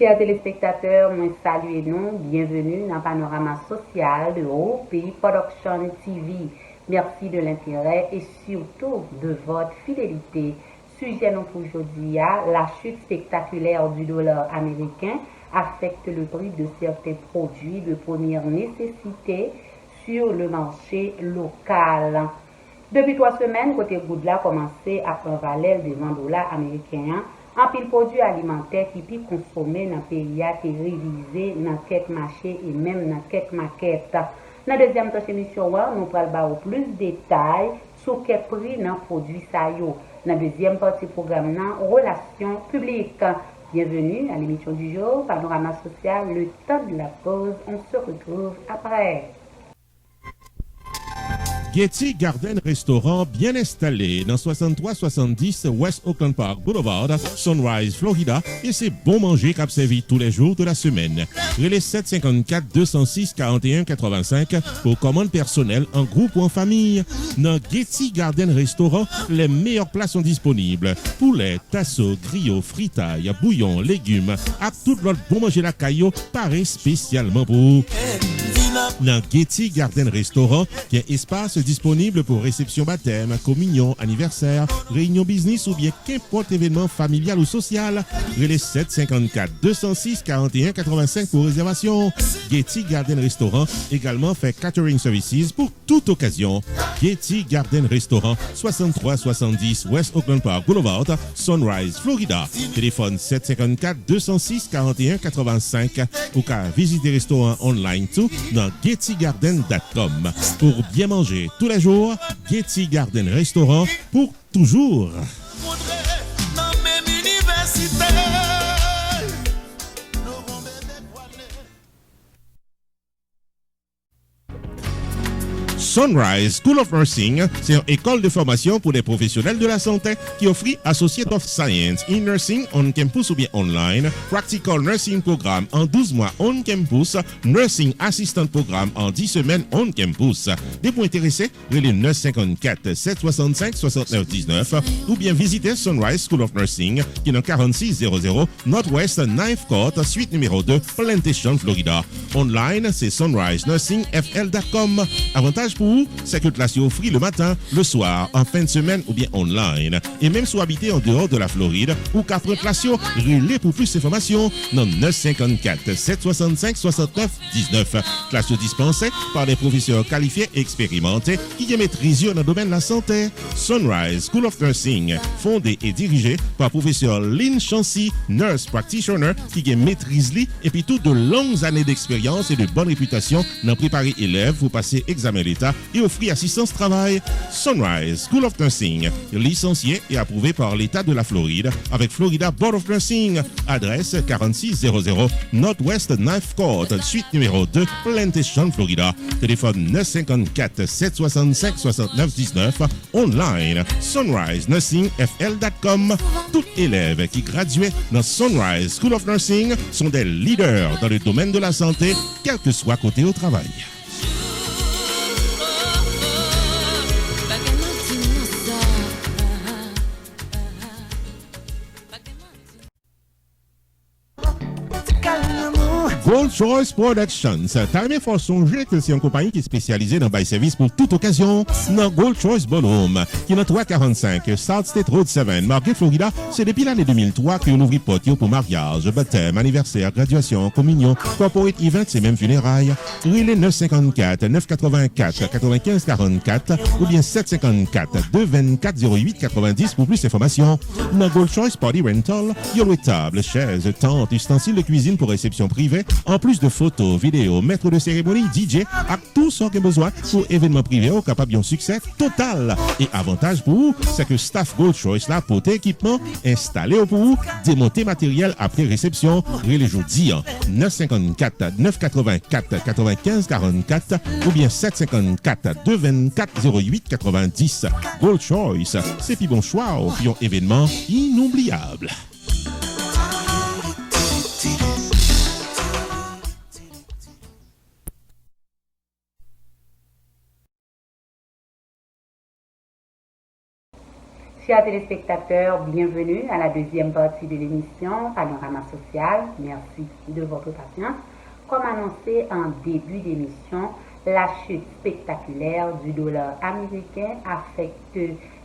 Chers téléspectateurs, moi saluez nous, bienvenue dans le panorama social de OPI Production TV. Merci de l'intérêt et surtout de votre fidélité. Sujet nous pour aujourd'hui, la chute spectaculaire du dollar américain affecte le prix de certains produits de première nécessité sur le marché local. Depuis 3 semaines, côté Goudla a commencé à prévaloir devant le dollar américain. En pile produits alimentaires qui peuvent consommer dans le pays a été révisé dans quelques marchés et même dans quelques maquettes. Dans la deuxième émission, nous parlons plus de détails sur quel prix dans les produits saillants. Dans la deuxième partie du programme, relations publiques. Bienvenue à l'émission du jour, Panorama Social, le temps de la pause. On se retrouve après. Getty Garden Restaurant bien installé dans 6370 West Oakland Park Boulevard, Sunrise, Florida, et c'est bon manger qu'a servi tous les jours de la semaine. Relais 754 206 41 85 pour commande personnelle en groupe ou en famille. Dans Getty Garden Restaurant, les meilleures plats sont disponibles. Poulet, tasso, griot, fritaille, bouillon, légumes, à tout l'autre bon manger la caillou, paraît spécialement pour vous. Dans Getty Garden Restaurant, il y a espace disponible pour réception baptême, communion, anniversaire, réunion business ou bien qu'importe événement familial ou social. Relais 754 206 41 85 pour réservation. Getty Garden Restaurant également fait catering services pour toute occasion. Getty Garden Restaurant 6370 West Oakland Park Boulevard, Sunrise, Florida. Téléphone 754 206 41 85 ou qu'à visiter restaurant online tout dans gettygarden.com. Pour bien manger tous les jours, Getty Garden Restaurant pour toujours. Sunrise School of Nursing, c'est une école de formation pour les professionnels de la santé qui offre Associate of Science in Nursing on campus ou bien online, Practical Nursing Programme en 12 mois on campus, Nursing Assistant Programme en 10 semaines on campus. Des points intéressés, relais 954 765 69 19 ou bien visitez Sunrise School of Nursing qui est dans 4600 Northwest 9th Court, suite numéro 2, Plantation, Florida. Online, c'est sunrisenursingfl.com. Avantage pour vous, c'est que classe est offerte le matin, le soir, en fin de semaine ou bien online. Et même si vous habitez en dehors de la Floride ou qu'après classe, relais pour plus d'informations dans 954 765 69 19. Classe dispensée par des professeurs qualifiés et expérimentés qui maîtrisent dans le domaine de la santé. Sunrise School of Nursing, fondé et dirigé par professeur Lynn Chancy, nurse practitioner qui maîtrise et puis toutes de longues années d'expérience et de bonne réputation dans préparer élèves pour passer examen l'État et offrir assistance travail. Sunrise School of Nursing, licencié et approuvé par l'État de la Floride avec Florida Board of Nursing. Adresse 4600 Northwest 9th Court, suite numéro 2, Plantation, Florida. Téléphone 954 765 69 19. Online, sunrisenursingfl.com. Tout élève qui graduait dans Sunrise School of Nursing sont des leaders dans le domaine de la santé, quel que soit côté au travail. Gold Choice Productions. T'as aimé fort songer que c'est une compagnie qui est spécialisée dans bail service pour toute occasion. Dans Gold Choice Ballroom, qui est dans 345 South State Road 7, Margate, Florida, c'est depuis l'année 2003 qu'on ouvre porte pour mariage, baptême, anniversaire, graduation, communion, corporate event et même funérailles. Relais 954 984 95 44 ou bien 754 224 08 90 pour plus d'informations. Dans Gold Choice Party Rental, il y a table, chaises, tentes, ustensiles de cuisine pour réception privée, en plus de photos, vidéos, maître de cérémonie, DJ, à tout ce qu'on a besoin pour événements privés capable d'un succès total. Et avantage pour vous, c'est que staff Gold Choice là pour équipement installé pour vous, démonter matériel après réception, les jeudi 954 984 95 44 ou bien 754 224 08 90. Gold Choice, c'est puis bon choix au pion événement inoubliable. Chers téléspectateurs, bienvenue à la deuxième partie de l'émission Panorama Social. Merci de votre patience. Comme annoncé en début d'émission, la chute spectaculaire du dollar américain affecte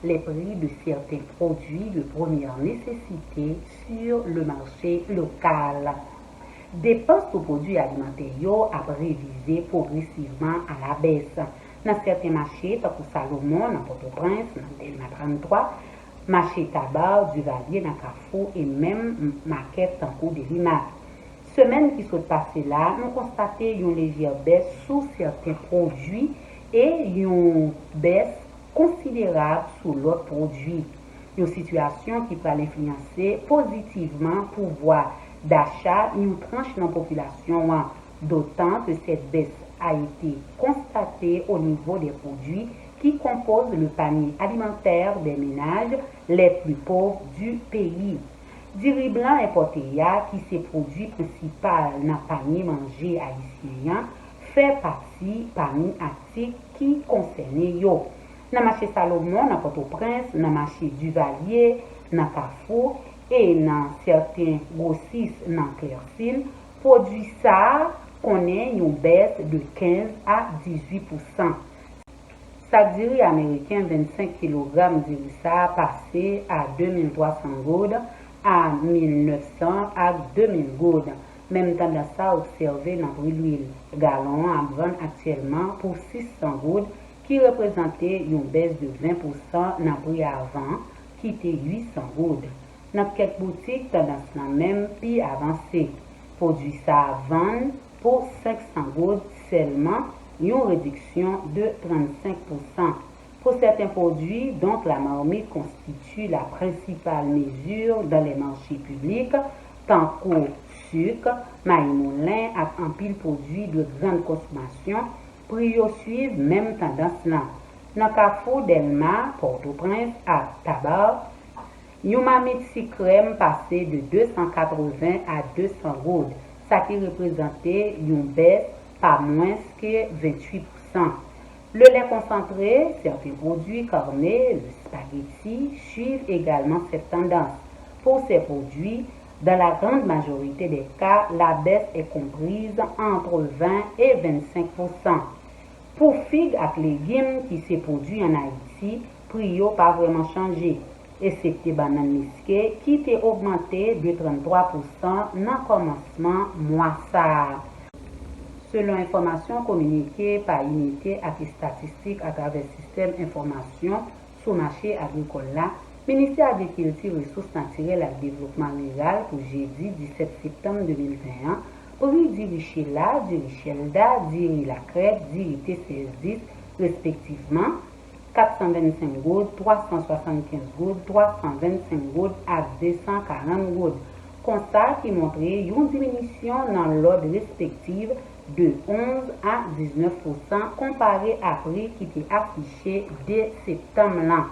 les prix de certains produits de première nécessité sur le marché local. Dépenses aux produits alimentaires a révisé progressivement à la baisse. Dans certains marchés, comme Salomon, dans Port-au-Prince, dans Delma 33, marché tabac, du Valier, dans Carrefour et même maquette en cours de Limac. Semaine qui s'est passée là, nous constatons une légère baisse sur certains produits et une baisse considérable sur l'autre produit. Une situation qui peut influencer positivement le pouvoir d'achat une tranche de la population, d'autant que cette baisse a été constatée au niveau des produits qui composent le panier alimentaire des ménages les plus pauvres du pays. Du riz blanc importé qui s'est produit principal dans le panier mangé haïtien fait partie parmi articles qui concernent yo. Dans le marché Salomon, dans Port-au-Prince, dans le marché du Valier, dans Carrefour et dans certains grossistes dans Clercine, produit ça connaît une baisse de 15 à 18%. Sac du riz américain 25 kg de ça passé à 2300 goudes à 1900 à 2000 goudes. Même tendance à observer dans l'huile gallon à vendre actuellement pour 600 goudes qui représentait une baisse de 20% dans le prix avant qui était 800 goudes. Dans quelques boutiques, tendance la même puis avancée. Produit ça à vendre pour 500 goudes seulement, une réduction de 35%. Pour certains produits, donc la marmite constitue la principale mesure dans les marchés publics, tant qu'au sucre, maïs moulin, à un pile produit de grande consommation, prix suivent même tendance là. Dans Carrefour Delma, Port-au-Prince, à tabac, une marmite crème passée de 280 à 200 goudes, ça qui représentait une baisse pas moins que 28%. Le lait concentré, certains produits cornés, le spaghetti suivent également cette tendance. Pour ces produits, dans la grande majorité des cas, la baisse est comprise entre 20 et 25%. Pour figues et légumes qui se produisent en Haïti, le prix n'a pas vraiment changé, excepté banane misquée qui a augmenté de 33% dans le commencement mois ça. Selon informations communiquées par Unité et Statistique à travers le système d'information sur le marché agricole, le ministère de l'Agriculture, des Ressources naturelles et du Développement rural pour jeudi 17 septembre 2021 pour du riz là, du riz Shelda, du riz la crête, du riz TCS10 respectivement 425 gouttes, 375 gouttes, 325 gouttes à 240 gouttes. Constat qui montrait une diminution dans l'ordre respective de 11 à 19% comparé à prix qui était affiché dès septembre là.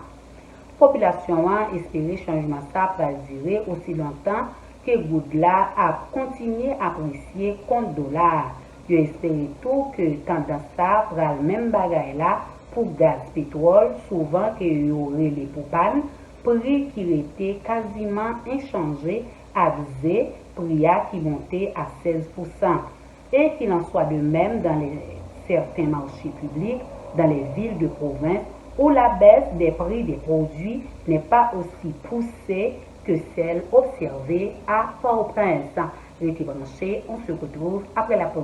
Population a espéré changement ça va durer aussi longtemps que Goudla a continué à apprécier contre dollar. Je espère tout que tendance ça fera le même bagage là pour gaz pétrole, souvent que y aurait les poupanes, prix qui était quasiment inchangé à viser prix qui montait à 16%. Et qu'il en soit de même dans certains marchés publics, dans les villes de province, où la baisse des prix des produits n'est pas aussi poussée que celle observée à Port-au-Prince. Restez branchés, on se retrouve après la pause.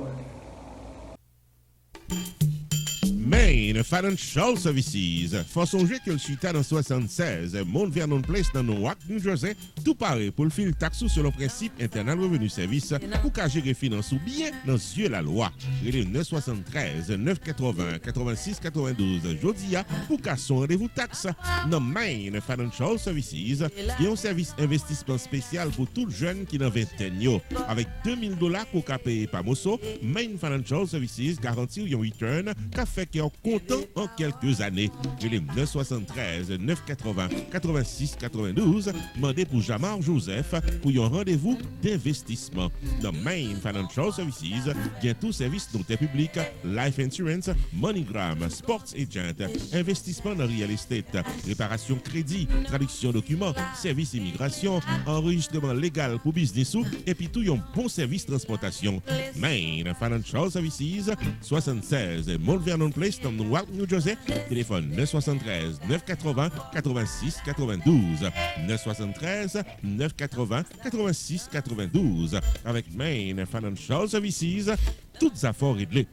Main Financial Services. Faut songer que le suite dans 76, Mount Vernon Place dans Newark, New Jersey, tout paraît pour le fil taxe sur le principe internal revenu service pour qu'à gérer finance ou bien dans yeux la loi. Relais 973 980 86 92 Jodia pour qu'à son rendez-vous taxe. Dans Main Financial Services, il y a un service investissement spécial pour tout jeune qui n'a 20 ans. Avec $2000 pour qu'à payer par Mosso, Main Financial Services garantit un return qu'a fait que faire content en quelques années. Les 973 980 86 92, demandez pour Jamar Joseph pour un rendez-vous d'investissement. Dans Main Financial Services, il y a tout service notaire public, life insurance, MoneyGram, sports agent, investissement dans real estate, réparation crédit, traduction documents, service immigration, enregistrement légal pour business et puis tout un bon service transportation. Main Financial Services, 76 Mount Vernon Place, dans Newark, New Jersey. Téléphone 973 980 86 92. 973 980 86 92. Avec Main Financial Services, toutes affaires réglées.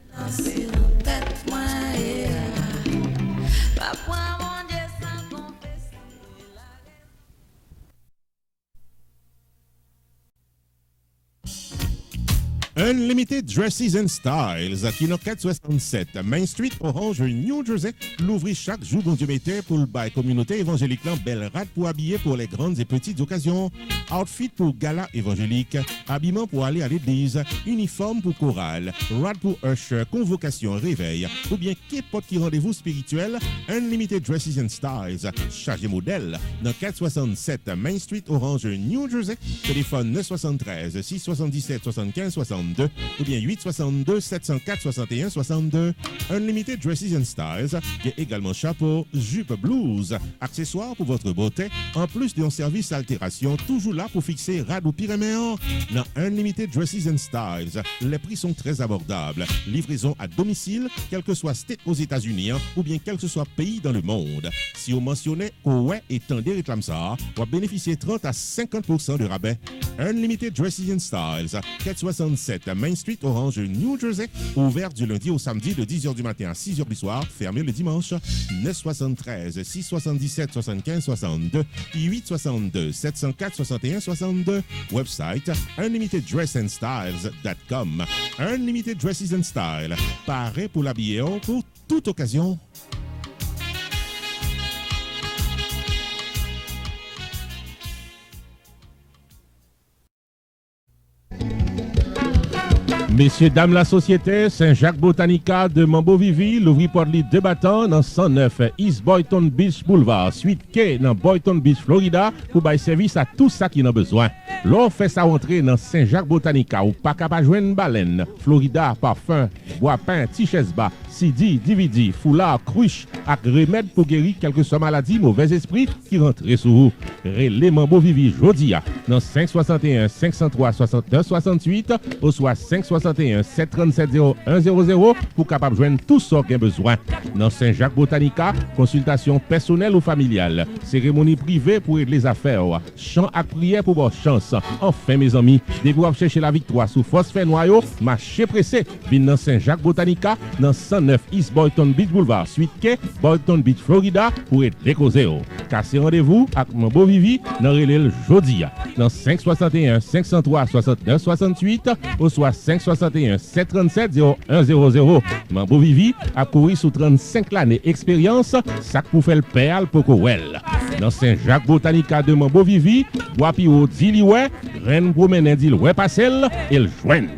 Unlimited Dresses and Styles, qui dans 467 Main Street, Orange, New Jersey, l'ouvrit chaque jour bon Dieu mettait pour le bail communauté évangélique belle rate pour habiller pour les grandes et petites occasions, outfit pour gala évangélique, habillement pour aller à l'église, uniforme pour chorale, rate pour usher, convocation, réveil, ou bien qu'importe qui rendez-vous spirituel, Unlimited Dresses and Styles, chargé modèle, dans 467 Main Street, Orange, New Jersey, téléphone 973 677 75 62 ou bien 862 704 61 62. Unlimited Dresses and Styles, qui est également chapeau, jupe blues, accessoires pour votre beauté, en plus d'un service altération, toujours là pour fixer rad ou pyréméen. Dans Unlimited Dresses and Styles, les prix sont très abordables. Livraison à domicile, quel que soit state aux États-Unis ou bien quel que soit pays dans le monde. Si vous mentionnez ouais et tendez réclame ça, vous bénéficiez 30 à 50% de rabais. Unlimited Dresses and Styles, 467 Main Street, Orange, New Jersey, ouvert du lundi au samedi de 10h du matin à 6h du soir, fermé le dimanche. 973 677 75 62 et 862 704 61 62. Website unlimiteddressandstyles.com. Unlimited Dresses and Style, paré pour l'habiller pour toute occasion. Messieurs, dames, la société Saint-Jacques Botanica de Mambo-Vivi, l'ouvri pour les débattants dans 109 East Boynton Beach Boulevard, suite K dans Boynton Beach, Florida, pour bailler service à tout ça qui en a besoin. L'on fait sa rentrée dans Saint-Jacques Botanica ou pas capable de joindre baleine, Florida, parfum, bois peint, t-shirts bas, CD, DVD, foulard, cruche, avec remède pour guérir quelques maladies, mauvais esprits qui rentrent sous vous. Relais Mambo-Vivi, Jodia, dans 561 503 69 68, ou soit 561 737 0100 pour capable joindre tout ce qu'il a besoin. Dans Saint-Jacques Botanica, consultation personnelle ou familiale, cérémonie privée pour aider les affaires, chant à prière pour votre chance. Enfin mes amis, dès que vous chercher la victoire sous phosphore noyau, marché pressé, vin dans Saint-Jacques Botanica, dans 109 East Boynton Beach Boulevard, suite K, Boynton Beach, Florida, pour être décausé. Cassez rendez-vous avec Mambo Vivi dans Relais Jodia, dans 561 503 69 68, ou soit 561 737 0100. Mambo Vivi a couru sous 35 années expérience, ça pour faire le perle pour Kowel. Dans Saint-Jacques Botanica de Mambo Vivi, Guapio Diliwe, Rennes promène Diliwe Passel et le joigne.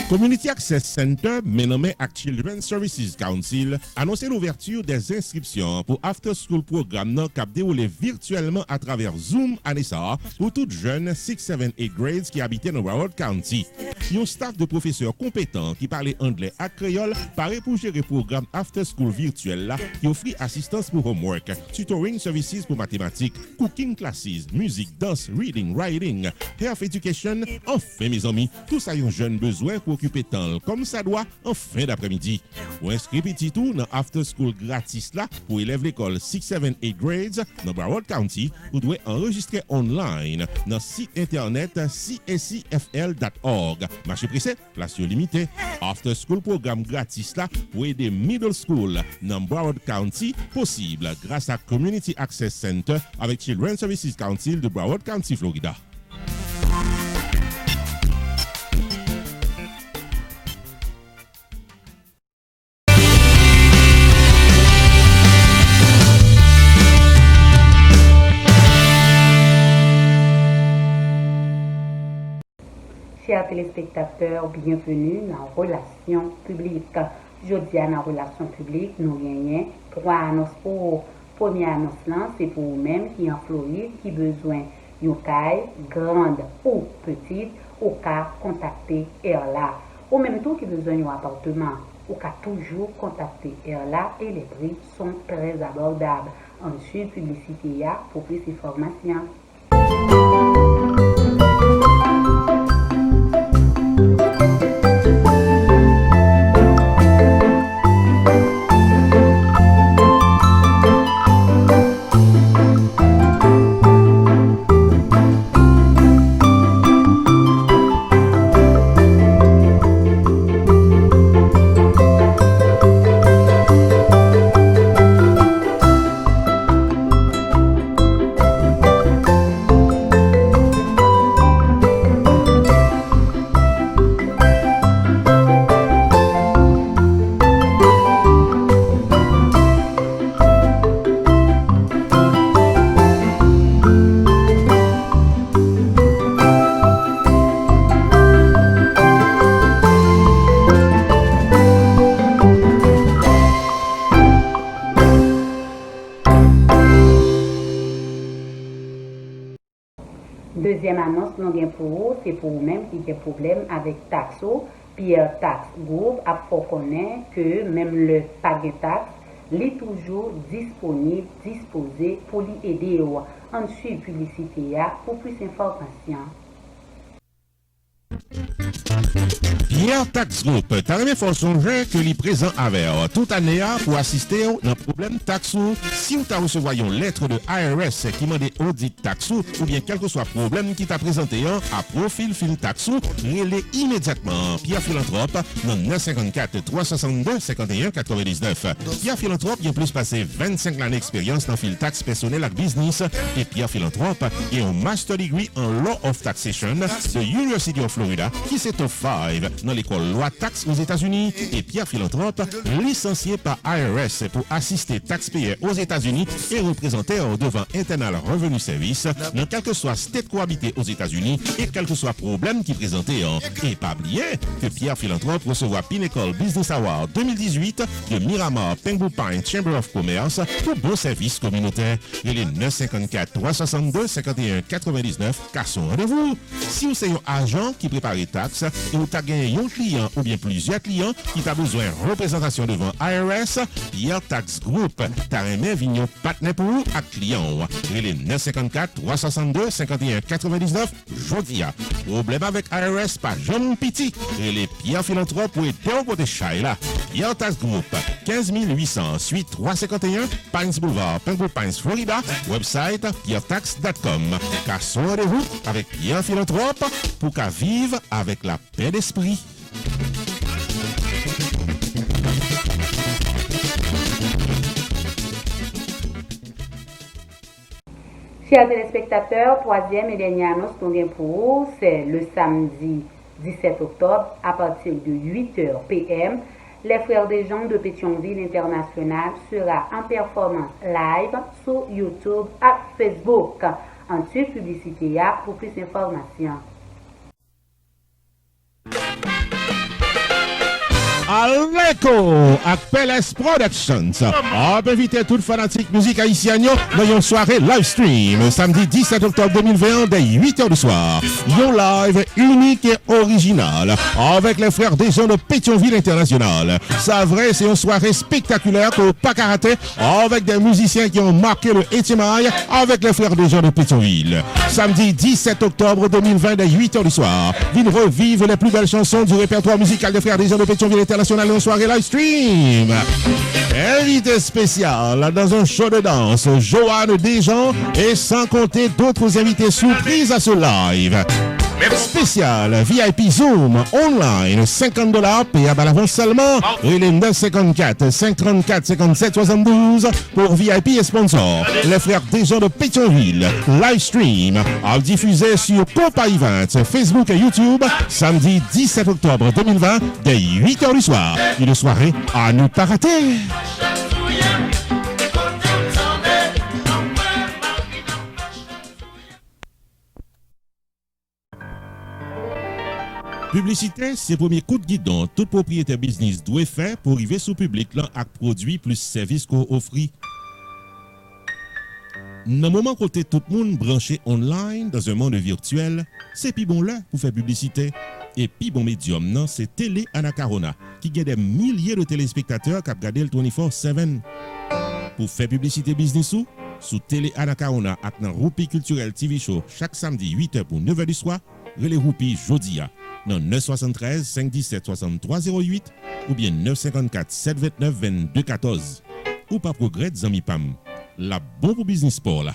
Community Access Center, nommé Children's Services Council, annonce l'ouverture des inscriptions pour After School Programme qui a déroulé virtuellement à travers Zoom à Nessa pour toutes jeunes 6, 7, 8 grades qui habitaient dans Broward County. Un staff de professeurs compétents qui parlaient anglais et créole paraît pour gérer le programme After School virtuel là, qui offre assistance pour homework, tutoring services pour mathématiques, cooking classes, musique, danse, reading, writing, health education. Enfin mes amis, tout ça a un jeune besoin pour occuper temps comme ça doit en fin d'après-midi. Pour inscrire petit tout dans After School gratis là pour élèves l'école 6, 7, 8 grades dans Broward County, vous devez enregistrer online dans site internet cscfl.org. Marché pressé, place limitée. After School programme gratis là pour aider middle school dans Broward County possible grâce à Community Access Center avec Children's Services Council de Broward County, Florida. Chers téléspectateurs, bienvenue dans Relations publiques. Jeudi, dans Relations publiques, nous gagnons 3 annonces pour première annonce là, c'est pour vous-même qui en Floride, qui besoin d'une caille grande ou petite, ou qu'à contacter Erla. Ou même tout qui besoin d'un appartement, ou qu'à toujours contacter Erla et les prix sont très abordables. Ensuite, publicité pour plus d'informations. Deuxième annonce, nous avons pour vous, c'est pour vous-même qui avez problème avec Taxo. Pierre Tax Group a pour connaître que même le paquet taxe est toujours disponible, disposé pour l'aider. Ensuite, publicité pour plus d'informations. Pierre Tax Group, t'as même fait songer que les présents avec toute année pour assister à un problème taxo. Si vous avez reçu une lettre de IRS qui m'a dit audit taxo ou bien quel que soit le problème qui t'a présenté à profil fil taxo, relais immédiatement Pierre Philanthrope dans 954 362 51 99. Pierre Philanthrope il a plus passé 25 ans d'expérience dans fil tax personnel et business et Pierre Philanthrope est un master degree en Law of Taxation de University of Florida qui s'est au 5 dans l'école loi taxe aux États-Unis et Pierre Philanthrope, licencié par IRS pour assister taxpayers aux États-Unis et représenter devant Internal Revenue Service dans quel que soit state cohabité aux États-Unis et quel que soit problème qui présentait. Et pas oublier que Pierre Philanthrope recevra Pinnacle Business Award 2018 de Miramar Penghu Pine Chamber of Commerce pour bon service communautaire. Et les 954 362 51 99 car son rendez-vous. Si vous êtes un agent qui prépare les taxes et vous avez un client ou bien plusieurs clients qui t'a besoin de représentation devant IRS, Pierre Tax Group, t'as remis vignon partenaire pour vous à client. Et les 954 362 51 99 jodia. Problème avec IRS, pas jamais petit. Et les Pierre Philanthrope pour aider au côté Shaila. Pierre Tax Group, 15 800 suite 351 Pines Boulevard, Penghu Pines, Florida. Website pierretax.com. Car son rendez-vous avec Pierre Philanthrope pour qu'à vivre avec la paix d'esprit. Chers téléspectateurs, troisième et dernière annonce qu'on vient pour vous, c'est le samedi 17 octobre à partir de 8h p.m. Les Frères des gens de Pétionville International sera en performance live sur YouTube et Facebook. Ensuite, publicité pour plus d'informations. Aleko ak Peles Productions a invité toute fanatique musique haïtienne dans une soirée live stream samedi 17 octobre 2021 dès 8h du soir. Yon live unique et original avec les frères des gens de Pétionville International. Ça vrai, c'est une soirée spectaculaire que pas karaté avec des musiciens qui ont marqué le étimaille avec les frères des gens de Pétionville. Samedi 17 octobre 2020 dès 8h du soir. Viens revivre les plus belles chansons du répertoire musical des frères des gens de Pétionville International en soirée live stream. Invité spécial dans un show de danse, Joanne Desjans et sans compter d'autres invités surprises à ce live. Spécial VIP Zoom online, $50 payable à l'avance seulement. Et les 954 534 57 72 pour VIP et sponsors. Les frères Desjans de Pétionville, live stream à diffuser sur Copa Events, Facebook et YouTube, samedi 17 octobre 2020 dès 8h du soir. Une soirée à ne pas rater. Publicité, c'est premier coup de guidon. Tout propriétaire business doit faire pour arriver sous public là avec produits plus services qu'on offre. Dans le moment côté tout le monde branché online dans un monde virtuel, c'est plus bon là pour faire publicité. Et puis bon médium, non, c'est Télé Anacarona, qui gagne des milliers de téléspectateurs qui regardent le 24/7. Pour faire publicité business sous Télé Anacarona avec un Roupi Culturel TV Show chaque samedi 8h pour 9h du soir, relais Roupi Jodia dans 973 517 63 08 ou bien 954 729 22 14. Ou pas progrès Zami Pam. La bon pour business sport là.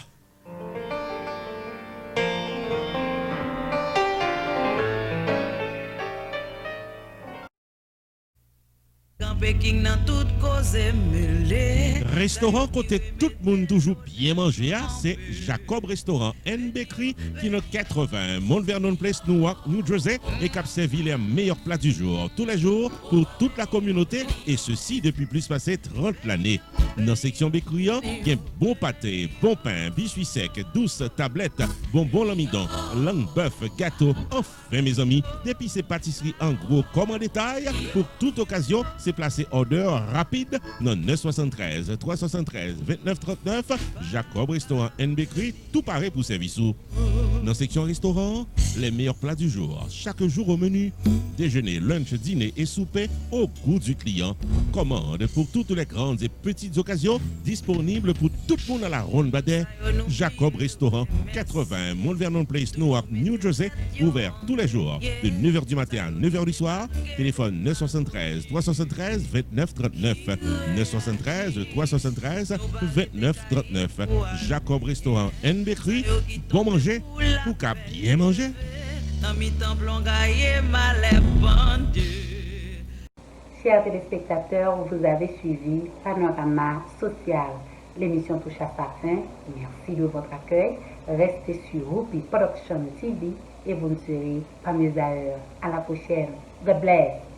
Restaurant côté tout le monde toujours bien manger, c'est Jacob Restaurant and Bakery qui est 80 Mount Vernon Place, Newark, New Jersey et qui a servi les meilleurs plats du jour tous les jours pour toute la communauté et ceci depuis plus passé 30 l'année. Dans la section bakery, il y a bon pâté, bon pain, biscuits secs, douces tablettes, bonbons l'amidon, langue bœuf, gâteau. Enfin mes amis, depuis ces pâtisseries en gros comme en détail, pour toute occasion, c'est placé order rapide dans 973 373 29 39 Jacob Restaurant and Bakery, tout pareil pour service. Dans la section restaurant, les meilleurs plats du jour, chaque jour au menu, déjeuner, lunch, dîner et souper au goût du client. Commande pour toutes les grandes et petites occasions, disponibles pour tout le monde à la ronde Badet. Jacob Restaurant, 80 Mount Vernon Place, Newark, New Jersey, ouvert tous les jours de 9h du matin à 9h du soir. Téléphone 973 373 29 39 973 373 29 39. Jacob Restaurant and Bakery, bon manger pour qu'à bien manger. Chers téléspectateurs, vous avez suivi Panorama Social. L'émission touche à sa fin. Merci de votre accueil. Restez sur Roupi Production TV et vous ne serez pas mieux ailleurs. À la prochaine. God bless.